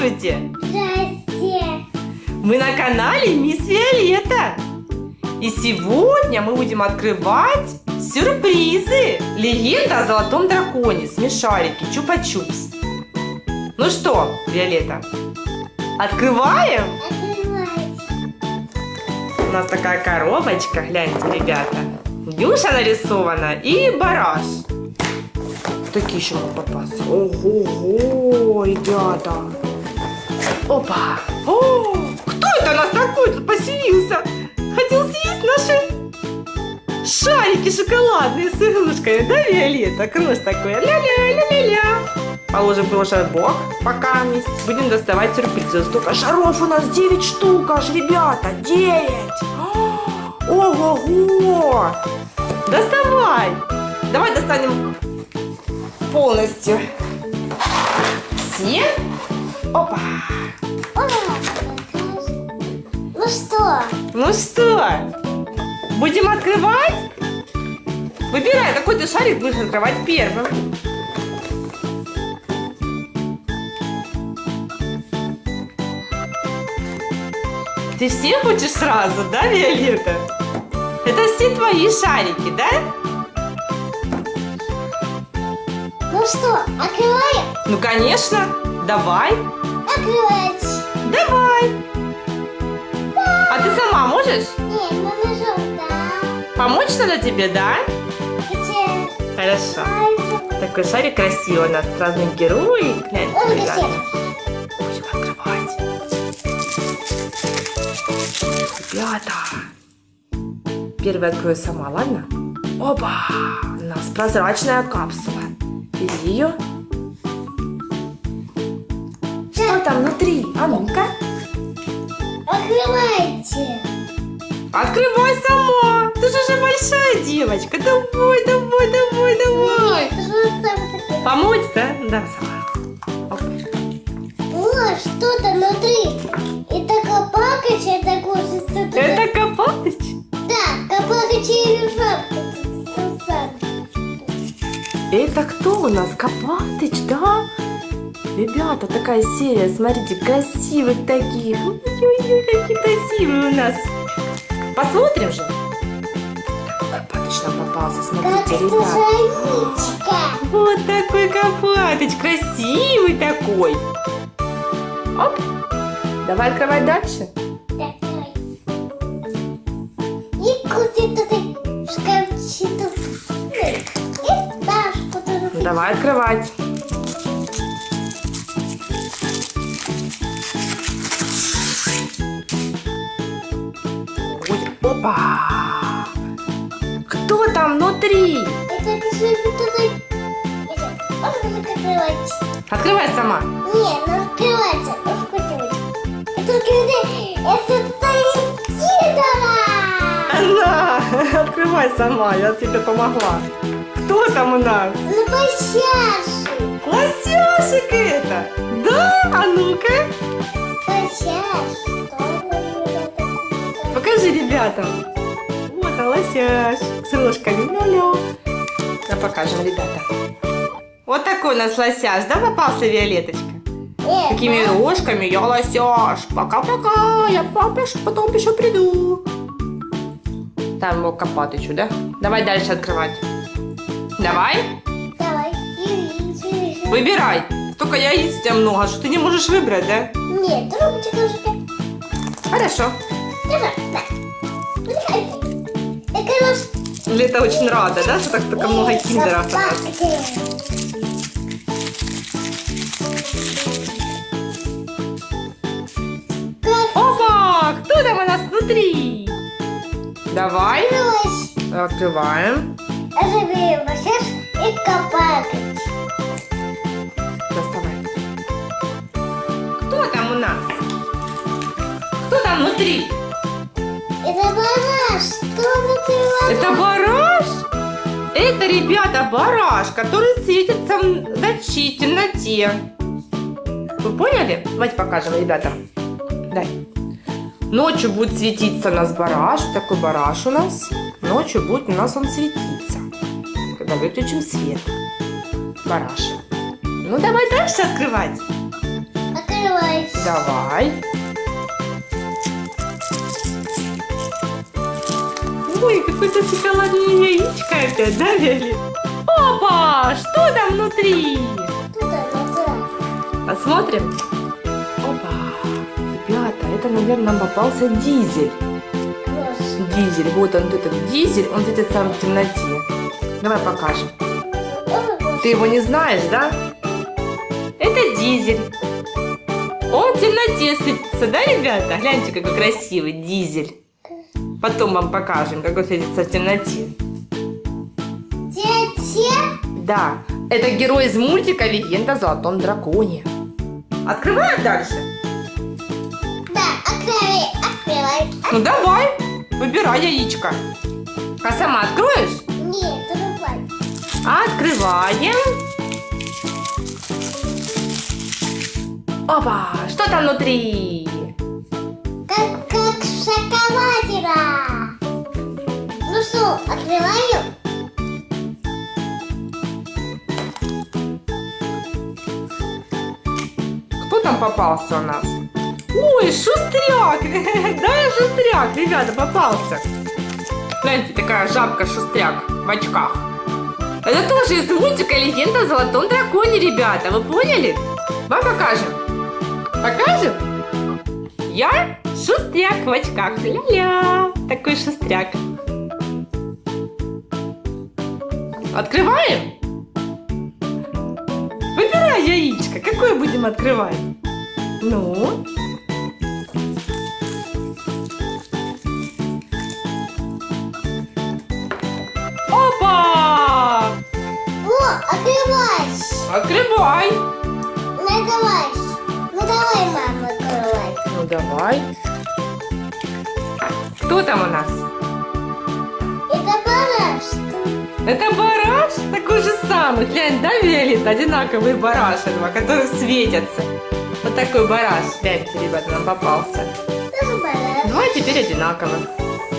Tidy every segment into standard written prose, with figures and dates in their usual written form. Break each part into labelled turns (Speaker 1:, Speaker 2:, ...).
Speaker 1: Здравствуйте!
Speaker 2: Здрасте.
Speaker 1: Мы на канале Мисс Виолетта. И сегодня мы будем открывать сюрпризы. Легенда о золотом драконе, смешарики, чупа-чупс. Ну что, Виолетта, открываем?
Speaker 2: Открывайте.
Speaker 1: У нас такая коробочка, гляньте, ребята. Нюша нарисована и бараш. Такие еще могут попасться. Ого-го, ребята. Опа. О, кто это у нас такой тут поселился? Хотел съесть наши шарики шоколадные с игрушками. Да, Виолетта? Круж такой. Ля-ля-ля-ля-ля. Положим прошлый бок, пока мы будем доставать сюрпризы. Столько шаров у нас, 9 штук аж, ребята. 9. Ого-го. Доставай. Давай достанем полностью все. Опа.
Speaker 2: Ну что?
Speaker 1: Ну что, будем открывать? Выбирай, какой ты шарик будешь открывать первым. Ты все хочешь сразу, да, Виолетта? Это все твои шарики, да?
Speaker 2: Ну что, открываем?
Speaker 1: Ну, конечно. Давай.
Speaker 2: Открывайте.
Speaker 1: Давай. А ты сама можешь?
Speaker 2: Нет, надо желтая.
Speaker 1: Помочь надо тебе, да?
Speaker 2: Где?
Speaker 1: Хорошо. Такой шарик красивый у нас. Разные герои. Гляньте,
Speaker 2: Он
Speaker 1: ребята.
Speaker 2: где?
Speaker 1: Будем открывать. Ребята. Первый открою сама, ладно? Опа! У нас прозрачная капсула. Бери ее. Что там внутри? А ну-ка.
Speaker 2: Открывайте.
Speaker 1: Открывай сама. Ты же уже большая девочка. Давай, давай, давай, давай.
Speaker 2: Нет, это же сам такой.
Speaker 1: Помочь, да? Да, сама. Оп.
Speaker 2: О, что-то внутри. Это копакач, это кушать.
Speaker 1: Это Копатыч?
Speaker 2: Да, копакач и жабка.
Speaker 1: Это кто у нас? Копатыч, да? Ребята, такая серия, смотрите, красивых таких. Ой-ой-ой, какие красивые у нас. Посмотрим же. Копатыч нам попался,
Speaker 2: Как
Speaker 1: смотрите,
Speaker 2: это
Speaker 1: ребята.
Speaker 2: жаничка.
Speaker 1: Вот такой Копатыч, красивый такой. Оп. Давай открывать дальше.
Speaker 2: Так, давай. И куда-то ты в шкафчику. И Дашку тоже.
Speaker 1: Давай открывать. Ой, опа! Кто там внутри?
Speaker 2: Это пишет кто-то. Можно открывать?
Speaker 1: Открывай сама.
Speaker 2: Нет, ну открывается. Это когда
Speaker 1: Она! Открывай сама, я тебе помогла. Кто там у нас?
Speaker 2: Ну, посяши.
Speaker 1: Лосяшек это! Да? А ну-ка!
Speaker 2: Посяши.
Speaker 1: Покажи ребятам. Вот он, лосяш. С рожками. Ля-ля. Да покажем, ребята. Вот такой у нас лосяш, да, попался, Виолеточка? Такими рожками. Я лосяш. Пока-пока. Я потом еще приду. Там его Копатычу, да? Давай дальше открывать. Давай.
Speaker 2: Давай.
Speaker 1: Выбирай. Только яиц у тебя много, что ты не можешь выбрать, да?
Speaker 2: Нет, трубочек уже.
Speaker 1: Хорошо.
Speaker 2: Давай, да. Это наш.
Speaker 1: Лето очень рада, да, что так только много киндеров у нас. Опа! Кто там у нас внутри? Давай. Открываем.
Speaker 2: Оживи посяш и копакач.
Speaker 1: Доставай. Кто там у нас? Кто там внутри?
Speaker 2: Это бараш. Что внутри?
Speaker 1: Это бараш? Это, ребята, бараш, который светится в ночи, в темноте. Вы поняли? Давайте покажем, ребята. Дай. Ночью будет светиться у нас бараш. Такой бараш у нас. Ночью будет у нас он светиться, когда выключим свет. Бараш. Ну, давай дальше открывать.
Speaker 2: Открывай. Давай.
Speaker 1: Давай. Ой, какое-то шоколадное яичко опять, да, Виолет? Опа! Что там внутри?
Speaker 2: Тут оно.
Speaker 1: Посмотрим. Опа! Ребята, это, наверное, нам попался дизель.
Speaker 2: Кросс.
Speaker 1: Дизель. Вот он, этот дизель, он светит сам в темноте. Давай покажем. Ты его не знаешь, да? Это дизель. Он в темноте светится, да, ребята? Гляньте, какой красивый дизель. Потом вам покажем, как он светится в темноте. Да, это герой из мультика «Легенда о Золотом Драконе». Открываем дальше?
Speaker 2: Да, открывай.
Speaker 1: Ну давай, выбирай яичко. А сама откроешь?
Speaker 2: Нет, давай.
Speaker 1: Открываем. Опа, что там внутри?
Speaker 2: Как в шоколаде. Ну что, открываю?
Speaker 1: Кто там попался у нас? Ой, шустряк! Да, шустряк, ребята, попался. Знаете, такая жабка-шустряк в очках. Это тоже из мультика «Легенда о Золотом Драконе», ребята. Вы поняли? Вам покажем. Покажем? Я шустряк в очках. Ля-ля. Такой шустряк. Открываем? Выбирай яичко. Какое будем открывать? Ну? Опа!
Speaker 2: О, открывай.
Speaker 1: Открывай.
Speaker 2: Ну давай, мама, открывай.
Speaker 1: Ну давай. Кто там у нас?
Speaker 2: Это барашка.
Speaker 1: Это бараш? Такой же самый. Глянь, да, Виолетта? Одинаковые бараши два, которые светятся. Вот такой бараш. Гляньте, ребята, нам попался.
Speaker 2: Тоже барашка.
Speaker 1: Два теперь одинаковых.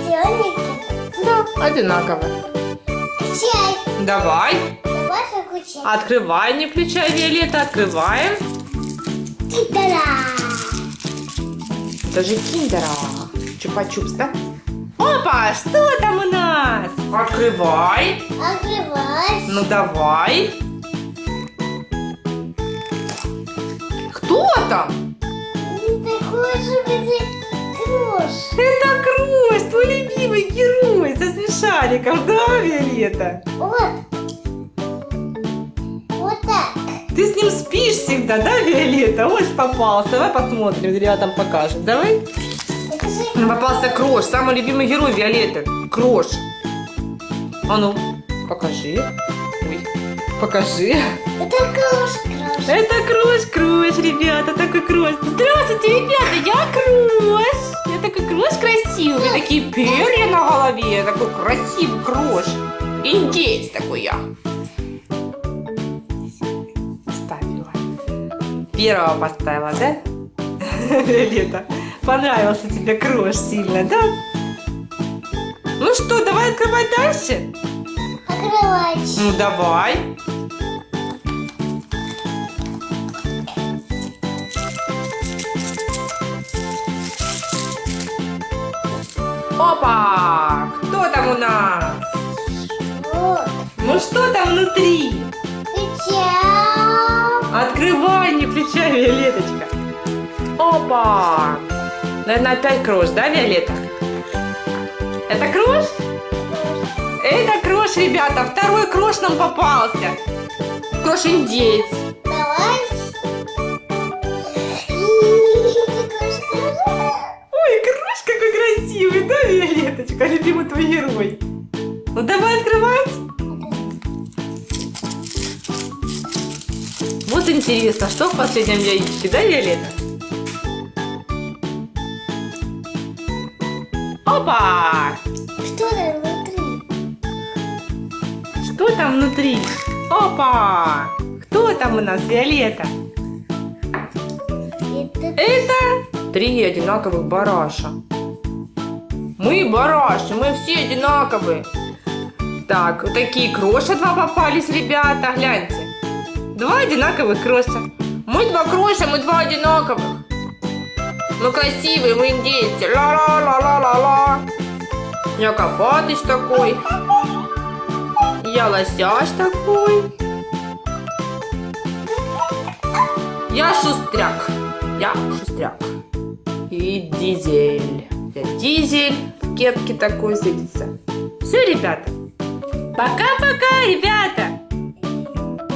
Speaker 2: Зелененький.
Speaker 1: Да, одинаковых.
Speaker 2: Чай.
Speaker 1: Давай.
Speaker 2: Давай какой чай.
Speaker 1: Открывай, не включай, Виолетта. Открываем.
Speaker 2: Та-да!
Speaker 1: Даже киндера. Чупа-чупс, да? Опа, что там у нас? Открывай.
Speaker 2: Открывай.
Speaker 1: Ну давай. Кто там?
Speaker 2: Такой же крош.
Speaker 1: Это Крош, твой любимый герой со смешариком, да, Виолетта?
Speaker 2: Вот. Вот так.
Speaker 1: Ты с ним спишь всегда, да, Виолетта? Ой, попался. Давай посмотрим, ребятам покажем. Давай.
Speaker 2: Это же
Speaker 1: Попался Крош, самый любимый герой Виолетты. Крош. А ну, покажи. Ой, покажи.
Speaker 2: это крош.
Speaker 1: Это Крош, ребята, такой Крош. Здравствуйте, ребята, я Крош. Я такой Крош красивый, у меня такие перья на голове, такой красивый Крош. Индеец такой я. Ставила. Первого поставила, да? Виолетта, понравился тебе Крош сильно, да? Ну что, давай открывать дальше?
Speaker 2: Открывай.
Speaker 1: Ну давай. Опа! Кто там у нас?
Speaker 2: Вот.
Speaker 1: Ну что там внутри?
Speaker 2: Печаль.
Speaker 1: Открывай, не включай, Виолеточка. Опа! Наверное, опять Крош, да, Виолетта? Это Крош? Это Крош, ребята. Второй Крош нам попался. Крош-индеец.
Speaker 2: Давай.
Speaker 1: Ой, Крош какой красивый, да, Виолеточка? Любимый твой герой. Ну давай открывать. Вот интересно, что в последнем яичке, да, Виолетта? Опа!
Speaker 2: Что там внутри?
Speaker 1: Что там внутри? Опа! Кто там у нас, Виолетта? Это 3 одинаковых бараша. Мы бараши, мы все одинаковые. Так, вот такие Кроши 2 попались, ребята, гляньте. 2 одинаковых Кроша. Мы два кроша, мы два одинаковых. Мы красивые, мы индейцы. Ла-ла-ла-ла-ла-ла. Я Копатыч такой. Я Лосяш такой. Я Шустряк. Я Шустряк. И Дизель. Я Дизель в кепке такой светится. Все, ребята. Пока-пока, ребята.